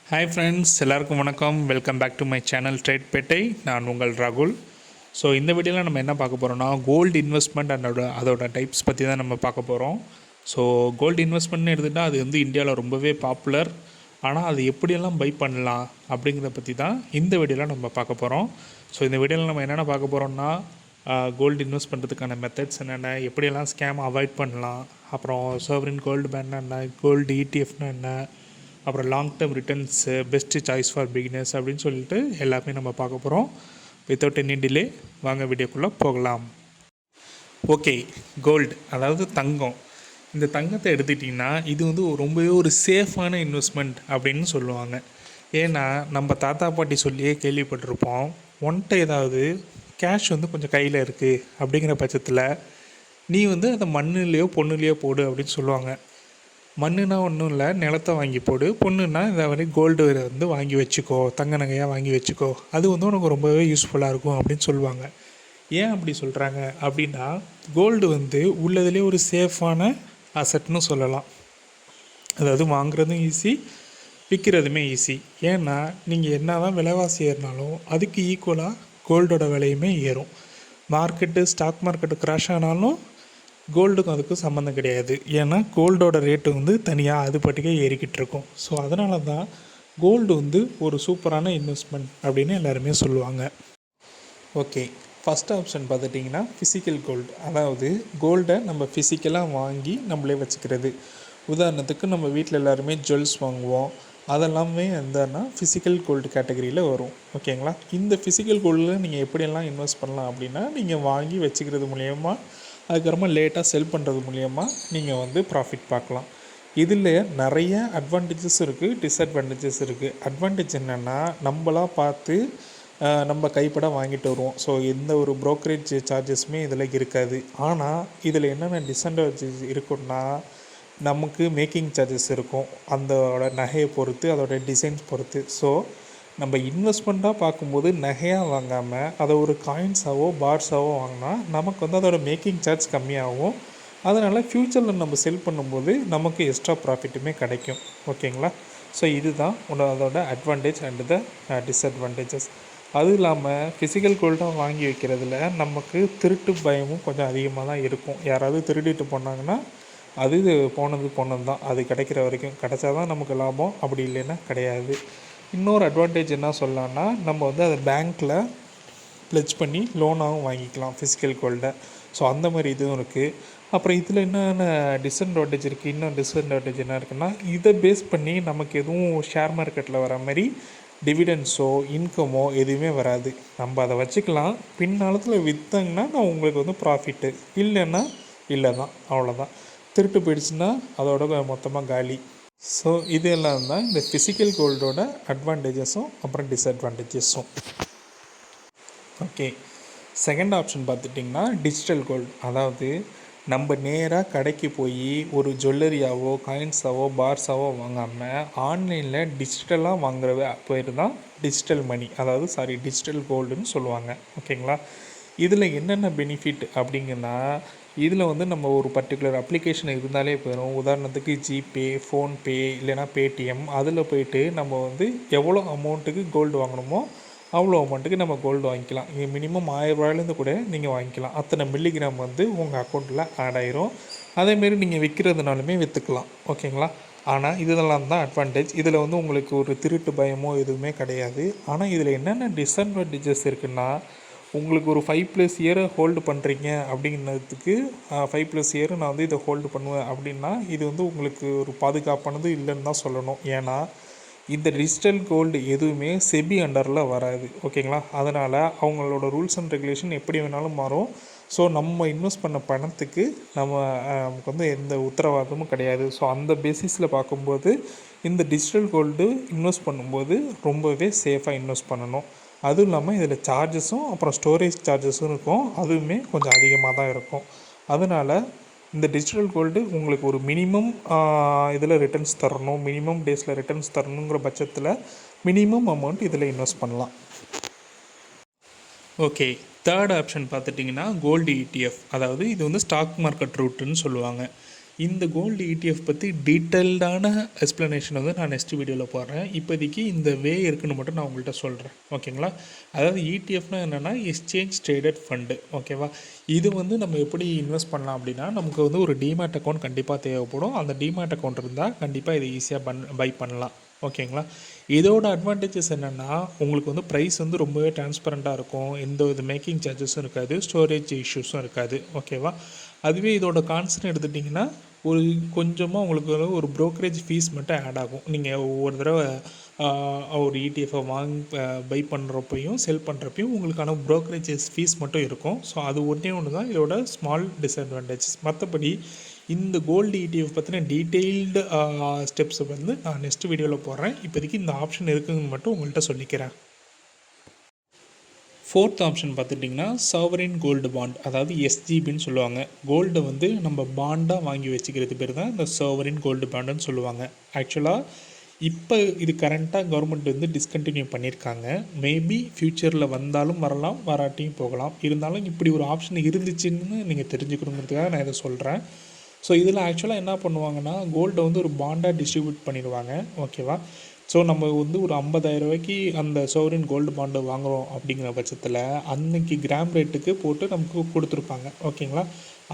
Hi friends, எல்லாருக்கும் வணக்கம். Welcome back to my channel trade பேட்டை. நான் உங்கள் ராகுல். ஸோ இந்த வீடியோவில் நம்ம என்ன பார்க்க போகிறோம்னா, கோல்டு இன்வெஸ்ட்மெண்ட் அதோட டைப்ஸ் பற்றி தான் நம்ம பார்க்க போகிறோம். ஸோ கோல்டு இன்வெஸ்ட்மெண்ட்னு எடுத்துகிட்டால் அது வந்து இந்தியாவில் ரொம்பவே பாப்புலர். ஆனால் அது எப்படியெல்லாம் பை பண்ணலாம் அப்படிங்கிறத பற்றி தான் இந்த வீடியோவில் நம்ம பார்க்க போகிறோம். ஸோ இந்த வீடியோவில் நம்ம என்னென்ன பார்க்க போகிறோம்னா, கோல்டு இன்வெஸ்ட் பண்ணுறதுக்கான மெத்தட்ஸ் என்னென்ன, எப்படியெல்லாம் ஸ்கேம் அவாய்ட் பண்ணலாம், அப்புறம் சோவரின் கோல்டு பேன் என்ன, கோல்டு இடிஎஃப்னா என்ன, அப்புறம் long term returns, best choice for beginners அப்படின்னு சொல்லிட்டு எல்லாமே நம்ம பார்க்க போகிறோம். வித்தவுட் எனி டிலே வாங்க வீடியோக்குள்ளே போகலாம். ஓகே, கோல்டு அதாவது தங்கம். இந்த தங்கத்தை எடுத்துக்கிட்டிங்கன்னா இது வந்து ரொம்பவே ஒரு சேஃபான இன்வெஸ்ட்மெண்ட் அப்படின்னு சொல்லுவாங்க. ஏன்னா நம்ம தாத்தா பாட்டி சொல்லியே கேள்விப்பட்டிருப்போம், ஒன்ட்ட ஏதாவது கேஷ் வந்து கொஞ்சம் கையில் இருக்குது அப்படிங்கிற பட்சத்தில் நீ வந்து அதை மண்ணுலேயோ பொண்ணுலேயோ போடு அப்படின்னு சொல்லுவாங்க. மண்ணுனா ஒன்றும் இல்லை, நிலத்தை வாங்கி போடு. பொண்ணுன்னா இந்த மாதிரி கோல்டு வந்து வாங்கி வச்சுக்கோ, தங்க நகையாக வாங்கி வச்சுக்கோ, அது வந்து உனக்கு ரொம்பவே யூஸ்ஃபுல்லாக இருக்கும் அப்படின்னு சொல்லுவாங்க. ஏன் அப்படி சொல்கிறாங்க அப்படின்னா, கோல்டு வந்து உள்ளதுலேயே ஒரு சேஃபான அசட்னு சொல்லலாம். அதாவது வாங்குறதும் ஈஸி, விற்கிறதுமே ஈஸி. ஏன்னா நீங்கள் என்ன தான் விலைவாசி ஏறினாலும் அதுக்கு ஈக்குவலாக கோல்டோட விலையுமே ஏறும். ஸ்டாக் மார்க்கெட்டு கிராஷ் ஆனாலும் கோல்டுக்கும் அதுக்கும் சம்மந்தம் கிடையாது. ஏன்னா கோல்டோட ரேட்டு வந்து தனியாக அது பாட்டுக்கே ஏறிக்கிட்டு இருக்கும். ஸோ அதனால தான் கோல்டு வந்து ஒரு சூப்பரான இன்வெஸ்ட்மெண்ட் அப்படின்னு எல்லாருமே சொல்லுவாங்க. ஓகே, ஃபஸ்ட் ஆப்ஷன் பார்த்துட்டிங்கன்னா ஃபிசிக்கல் கோல்டு. அதாவது கோல்டை நம்ம ஃபிசிக்கலாக வாங்கி நம்மளே வச்சுக்கிறது. உதாரணத்துக்கு நம்ம வீட்டில் எல்லாருமே ஜுவல்ஸ் வாங்குவோம். அதெல்லாமே எந்தன்னா ஃபிசிக்கல் கோல்டு கேட்டகரியில் வரும். ஓகேங்களா? இந்த ஃபிசிக்கல் கோல்டில் நீங்கள் எப்படியெல்லாம் இன்வெஸ்ட் பண்ணலாம் அப்படின்னா, நீங்கள் வாங்கி வச்சுக்கிறது மூலயமா அதுக்கப்புறமா லேட்டாக செல் பண்ணுறது மூலயமா நீங்கள் வந்து ப்ராஃபிட் பார்க்கலாம். இதில் நிறைய அட்வான்டேஜஸ் இருக்குது, டிஸ்அட்வான்டேஜஸ் இருக்குது. அட்வான்டேஜ் என்னென்னா, நம்மளாக பார்த்து நம்ம கைப்பட வாங்கிட்டு வருவோம். ஸோ எந்த ஒரு ப்ரோக்கரேஜ் சார்ஜஸுமே இதில் இருக்காது. ஆனால் இதில் என்னென்ன டிஸ்அட்வான்டேஜ் இருக்குன்னா, நமக்கு மேக்கிங் சார்ஜஸ் இருக்கும், அதோட நகையை பொறுத்து, அதோட டிசைன்ஸ் பொறுத்து. ஸோ நம்ம இன்வெஸ்ட்மெண்ட்டாக பார்க்கும்போது நகையாக வாங்காமல் அதை ஒரு காயின்ஸாவோ பார்ஸாவோ வாங்கினா நமக்கு வந்து அதோட மேக்கிங் சார்ஜ் கம்மியாகும். அதனால் ஃப்யூச்சரில் நம்ம செல் பண்ணும்போது நமக்கு எக்ஸ்ட்ரா ப்ராஃபிட்டுமே கிடைக்கும். ஓகேங்களா? ஸோ இதுதான் அதோட அட்வான்டேஜ் அண்டு த டிஸ்அட்வான்டேஜஸ். அதுவும் இல்லாமல் ஃபிசிக்கல் கோல்டாக வாங்கி வைக்கிறதுல நமக்கு திருட்டு பயமும் கொஞ்சம் அதிகமாக தான் இருக்கும். யாராவது திருடிட்டு போனாங்கன்னா அது போனது தான். அது கிடைக்கிற வரைக்கும் கிடைச்சா தான் நமக்கு லாபம், அப்படி இல்லைன்னா கிடையாது. இன்னொரு அட்வான்டேஜ் என்ன சொல்லலான்னா, நம்ம வந்து அதை பேங்க்கில் ப்ளெட்ஜ் பண்ணி லோனாகவும் வாங்கிக்கலாம் ஃபிசிக்கல் கோல்டை. ஸோ அந்த மாதிரி இதுவும் இருக்குது. அப்புறம் இதில் என்னென்ன டிஸ்அட்வான்டேஜ் இருக்குது, இன்னும் டிஸ்அட்வான்டேஜ் என்ன இருக்குன்னா, இதை பேஸ் பண்ணி நமக்கு எதுவும் ஷேர் மார்க்கெட்டில் வர மாதிரி டிவிடெண்ட்ஸோ இன்கமோ எதுவுமே வராது. நம்ம அதை வச்சுக்கலாம், பின்னாலத்தில் விற்றங்கன்னா நான் உங்களுக்கு வந்து ப்ராஃபிட்டு, இல்லைன்னா இல்லை தான், அவ்வளோதான். திருட்டு போயிடுச்சுன்னா அதோட மொத்தமாக காலி. ஸோ இது எல்லாம் தான் இந்த ஃபிசிக்கல் கோல்டோட அட்வான்டேஜஸும் அப்புறம் டிஸ்அட்வான்டேஜஸும். ஓகே, செகண்ட் ஆப்ஷன் பார்த்துட்டிங்கன்னா டிஜிட்டல் கோல்டு. அதாவது நம்ம நேராக கடைக்கு போய் ஒரு ஜுவல்லரியாவோ காயின்ஸாவோ பார்ஸாவோ வாங்காமல் ஆன்லைனில் டிஜிட்டலாக வாங்குற பேர் தான் டிஜிட்டல் மணி, அதாவது டிஜிட்டல் கோல்டுன்னு சொல்லுவாங்க. ஓகேங்களா? இதில் என்னென்ன பெனிஃபிட் அப்படிங்கன்னா, இதில் வந்து நம்ம ஒரு பர்டிகுலர் அப்ளிகேஷன் இருந்தாலே போயிடும். உதாரணத்துக்கு ஜிபே, ஃபோன்பே, இல்லைனா பேடிஎம், அதில் போய்ட்டு நம்ம வந்து எவ்வளோ அமௌண்ட்டுக்கு கோல்டு வாங்கணுமோ அவ்வளோ அமௌண்ட்டுக்கு நம்ம கோல்டு வாங்கிக்கலாம். இங்கே மினிமம் 1000 ரூபாயிலேருந்து கூட நீங்கள் வாங்கிக்கலாம். அத்தனை மில்லிகிராம் வந்து உங்கள் அக்கௌண்ட்டில் ஆட் ஆயிரும். அதேமாரி நீங்கள் விற்கிறதுனாலுமே விற்றுக்கலாம். ஓகேங்களா? ஆனால் இதெல்லாம் தான் அட்வான்டேஜ். இதில் வந்து உங்களுக்கு ஒரு திருட்டு பயமோ எதுவுமே கிடையாது. ஆனால் இதில் என்னென்ன டிஸ்அட்வான்டேஜஸ் இருக்குன்னா, உங்களுக்கு ஒரு 5+ இயரை ஹோல்டு பண்ணுறீங்க அப்படிங்கிறதுக்கு 5+ இயர் நான் வந்து இதை ஹோல்டு பண்ணுவேன் அப்படின்னா, இது வந்து உங்களுக்கு ஒரு பாதுகாப்பானது இல்லைன்னு தான் சொல்லணும். ஏன்னா இந்த டிஜிட்டல் கோல்டு எதுவுமே செபி அண்டரில் வராது. ஓகேங்களா? அதனால் அவங்களோட ரூல்ஸ் அண்ட் ரெகுலேஷன் எப்படி வேணாலும் மாறும். ஸோ நம்ம இன்வெஸ்ட் பண்ண பணத்துக்கு நமக்கு வந்து எந்த உத்தரவாதமும் கிடையாது. ஸோ அந்த பேசிஸில் பார்க்கும்போது இந்த டிஜிட்டல் கோல்டு இன்வெஸ்ட் பண்ணும்போது ரொம்பவே சேஃபாக இன்வெஸ்ட் பண்ணணும். அதுவும் இல்லாமல் இதில் சார்ஜஸும் அப்புறம் ஸ்டோரேஜ் சார்ஜஸும் இருக்கும், அதுவுமே கொஞ்சம் அதிகமாக தான் இருக்கும். அதனால் இந்த டிஜிட்டல் கோல்டு உங்களுக்கு ஒரு மினிமம் இதில் ரிட்டர்ன்ஸ் தரணும், மினிமம் டேஸில் ரிட்டர்ன்ஸ் தரணுங்கிற பட்சத்தில் மினிமம் அமௌண்ட் இதில் இன்வெஸ்ட் பண்ணலாம். ஓகே, தேர்ட் ஆப்ஷன் பார்த்துட்டிங்கன்னா கோல்டு இடிஎஃப். அதாவது இது வந்து ஸ்டாக் மார்க்கெட் ரூட்டுன்னு சொல்லுவாங்க. இந்த கோல்டு ETF பற்றி டீட்டெயில்டான எக்ஸ்ப்ளனேஷன் வந்து நான் நெக்ஸ்ட் வீடியோவில் போடுறேன். இப்போதைக்கு இந்த வே இருக்குன்னு மட்டும் நான் உங்கள்கிட்ட சொல்கிறேன். ஓகேங்களா? அதாவது ETFனா என்னென்னா எக்ஸ்சேஞ்ச் ட்ரேடட் ஃபண்டு. ஓகேவா? இது வந்து நம்ம எப்படி இன்வெஸ்ட் பண்ணலாம் அப்படின்னா, நமக்கு வந்து ஒரு டிமேட் அக்கௌண்ட் கண்டிப்பாக தேவைப்படும். அந்த டிமேட் அக்கௌண்ட் இருந்தால் கண்டிப்பாக இதை ஈஸியாக பை பண்ணலாம். ஓகேங்களா? இதோட அட்வான்டேஜஸ் என்னென்னா, உங்களுக்கு வந்து ப்ரைஸ் வந்து ரொம்பவே டிரான்ஸ்பரண்ட்டாக இருக்கும். எந்த வித மேக்கிங் சார்ஜஸும் இருக்காது, ஸ்டோரேஜ் இஷ்யூஸும் இருக்காது. ஓகேவா? அதுவே இதோட கான்ஸ்னு எடுத்துட்டிங்கன்னா, ஒரு கொஞ்சமாக உங்களுக்கு ஒரு ப்ரோக்கரேஜ் ஃபீஸ் மட்டும் ஆட் ஆகும். நீங்கள் ஒவ்வொரு தடவை ஒரு இடிஎஃப்பை பை பண்ணுறப்பையும் செல் பண்ணுறப்பையும் உங்களுக்கான ப்ரோக்கரேஜஸ் ஃபீஸ் மட்டும் இருக்கும். ஸோ அது ஒன்று தான் இதோட ஸ்மால் டிஸ்அட்வான்டேஜஸ். மற்றபடி இந்த கோல்டு ETF பற்றின டீட்டெயில்டு ஸ்டெப்ஸை வந்து நான் நெக்ஸ்ட் வீடியோவில் போடுறேன். இப்போதைக்கு இந்த ஆப்ஷன் இருக்குதுன்னு மட்டும் உங்கள்கிட்ட சொல்லிக்கிறேன். ஃபோர்த் ஆப்ஷன் பார்த்துட்டிங்கன்னா சாவரின் கோல்டு பாண்ட், அதாவது SGBன்னு சொல்லுவாங்க. கோல்டை வந்து நம்ம பாண்டாக வாங்கி வச்சுக்கிறது பேர் தான் இந்த சாவரின் கோல்டு பாண்டுன்னு சொல்லுவாங்க. ஆக்சுவலாக இப்போ இது கரண்ட்டாக கவர்மெண்ட் வந்து டிஸ்கண்டினியூ பண்ணியிருக்காங்க. மேபி ஃப்யூச்சரில் வந்தாலும் வரலாம், வராட்டியும் போகலாம். இருந்தாலும் இப்படி ஒரு ஆப்ஷன் இருந்துச்சுன்னு நீங்கள் தெரிஞ்சுக்கணுங்கிறதுக்காக நான் இதை சொல்கிறேன். ஸோ இதில் ஆக்சுவலாக என்ன பண்ணுவாங்கன்னா, கோல்டை வந்து ஒரு பாண்டாக டிஸ்ட்ரிபியூட் பண்ணிடுவாங்க. ஓகேவா? ஸோ நம்ம வந்து ஒரு 50,000 ரூபாய்க்கு அந்த சோவரின் கோல்டு பாண்டு வாங்குகிறோம் அப்படிங்கிற பட்சத்தில் அன்னைக்கு கிராம் ரேட்டுக்கு போட்டு நமக்கு கொடுத்துருப்பாங்க. ஓகேங்களா?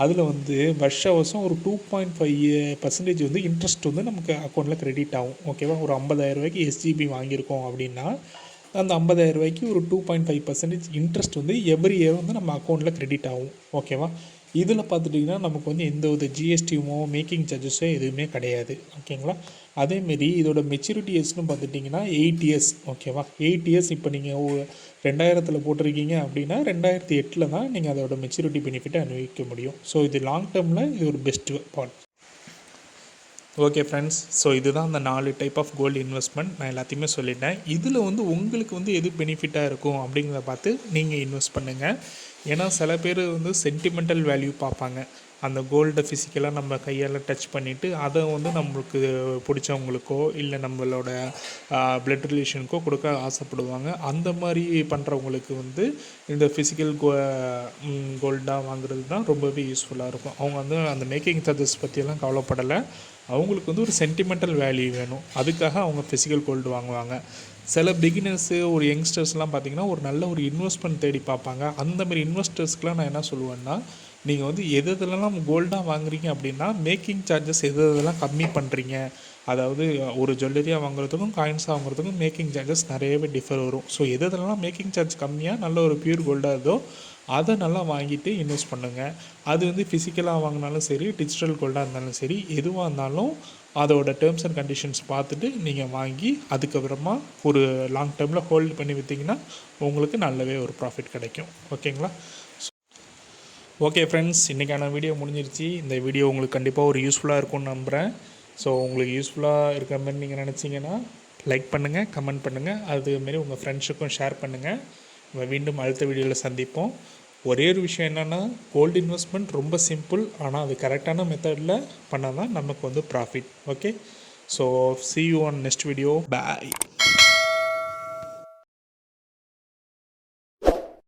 அதில் வந்து வருஷம் ஒரு 2.5% வந்து இன்ட்ரெஸ்ட் வந்து நமக்கு அக்கௌண்ட்டில் க்ரெடிட் ஆகும். ஓகேவா? ஒரு 50,000 ரூபாய்க்கு SGB வாங்கியிருக்கோம் அப்படின்னா அந்த 50,000 ரூபாய்க்கு ஒரு 2.5% இன்ட்ரெஸ்ட் வந்து எவ்ரி இயர் வந்து நம்ம அக்கௌண்ட்டில் க்ரெடிட் ஆகும். ஓகேவா? இதில் பார்த்துட்டிங்கன்னா நமக்கு வந்து எந்த வித ஜிஎஸ்டியுமோ மேக்கிங் சார்ஜஸோ எதுவுமே கிடையாது. ஓகேங்களா? அதேமாரி இதோட மெச்சூரிட்டி இயர்ஸ்னு பார்த்துட்டிங்கன்னா 8 இயர்ஸ். ஓகேவா? 8 இயர்ஸ் இப்போ நீங்கள் 2000 போட்டிருக்கீங்க அப்படின்னா 2008 தான் நீங்கள் அதோட மெச்சூரிட்டி பெனிஃபிட்டை அனுபவிக்க முடியும். ஸோ இது லாங் டேர்மில் இது ஒரு best part. Okay friends, so இதுதான் அந்த 4 டைப் ஆஃப் கோல்டு இன்வெஸ்ட்மெண்ட் நான் எல்லாத்தையுமே சொல்லிட்டேன். இதில் வந்து உங்களுக்கு வந்து எது பெனிஃபிட்டாக இருக்கும் அப்படிங்கிறத பார்த்து நீங்கள் இன்வெஸ்ட் பண்ணுங்கள். ஏன்னா சில பேர் வந்து சென்டிமெண்டல் வேல்யூ பார்ப்பாங்க. அந்த கோல்டை ஃபிசிக்கலாக நம்ம கையால் டச் பண்ணிவிட்டு அதை வந்து நம்மளுக்கு பிடிச்சவங்களுக்கோ இல்லை நம்மளோட பிளட் ரிலேஷனுக்கோ கொடுக்க ஆசைப்படுவாங்க. அந்த மாதிரி பண்ணுறவங்களுக்கு வந்து இந்த ஃபிசிக்கல் கோல்டாக வாங்குறது தான் ரொம்பவே யூஸ்ஃபுல்லாக இருக்கும். அவங்க வந்து அந்த மேக்கிங் சார்ஜஸ் பற்றியெல்லாம் கவலைப்படலை. அவங்களுக்கு வந்து ஒரு சென்டிமெண்டல் வேல்யூ வேணும், அதுக்காக அவங்க ஃபிசிக்கல் கோல்டு வாங்குவாங்க. சில பிகினர்ஸு ஒரு யங்ஸ்டர்ஸ்லாம் பார்த்திங்கன்னா ஒரு நல்ல ஒரு இன்வெஸ்ட்மெண்ட் தேடி பார்ப்பாங்க. அந்தமாதிரி இன்வெஸ்டர்ஸ்க்கெலாம் நான் என்ன சொல்லுவேன்னா, நீங்கள் வந்து எதெல்லாம் கோல்டாக வாங்குறீங்க அப்படின்னா மேக்கிங் சார்ஜஸ் எதெல்லாம் கம்மி பண்ணுறீங்க. அதாவது ஒரு ஜுவல்லரியாக வாங்குறதுக்கும் காயின்ஸாக வாங்குறதுக்கும் மேக்கிங் சார்ஜஸ் நிறையவே டிஃபர் வரும். ஸோ எதெல்லாம் மேக்கிங் சார்ஜ் கம்மியாக நல்ல ஒரு பியூர் கோல்டாக இருந்தோ அதை நல்லா வாங்கிட்டு இன்வெஸ்ட் பண்ணுங்கள். அது வந்து ஃபிசிக்கலாக வாங்கினாலும் சரி, டிஜிட்டல் கோல்டாக இருந்தாலும் சரி, எதுவாக இருந்தாலும் அதோட டேர்ம்ஸ் அண்ட் கண்டிஷன்ஸ் பார்த்துட்டு நீங்கள் வாங்கி அதுக்கப்புறமா ஒரு லாங் டேர்மில் ஹோல்டு பண்ணி விற்றிங்கன்னா உங்களுக்கு நல்லாவே ஒரு ப்ராஃபிட் கிடைக்கும். ஓகேங்களா? ஓகே ஃப்ரெண்ட்ஸ், இன்றைக்கான வீடியோ முடிஞ்சிருச்சு. இந்த வீடியோ உங்களுக்கு கண்டிப்பாக ஒரு யூஸ்ஃபுல்லாக இருக்கும்னு நம்புகிறேன். ஸோ உங்களுக்கு யூஸ்ஃபுல்லாக இருக்கிற மாதிரி நீங்கள் நினச்சிங்கன்னா லைக் பண்ணுங்கள், கமெண்ட் பண்ணுங்கள், அதுமாரி உங்கள் ஃப்ரெண்ட்ஸுக்கும் ஷேர் பண்ணுங்கள். நம்ம மீண்டும் அடுத்த வீடியோவில் சந்திப்போம். ஒரே ஒரு விஷயம் என்னென்னா, கோல்டு இன்வெஸ்ட்மெண்ட் ரொம்ப சிம்பிள், ஆனால் அது கரெக்டான மெத்தடில் பண்ணால் தான் நமக்கு வந்து profit. Okay, so see you on next video. Bye.